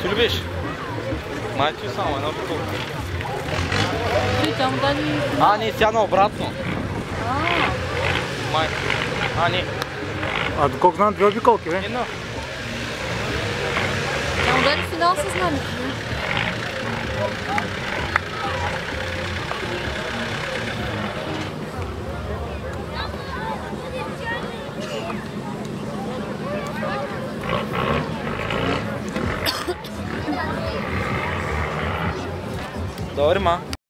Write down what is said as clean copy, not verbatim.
Ти любиш? Май ти само едно такова. Тя му даде... Не, тя наобратно. Май. Не. Доколко знам, 2 обиколки, бе? Едно. Тя му даде финал съзнанието, не? Добре, ма.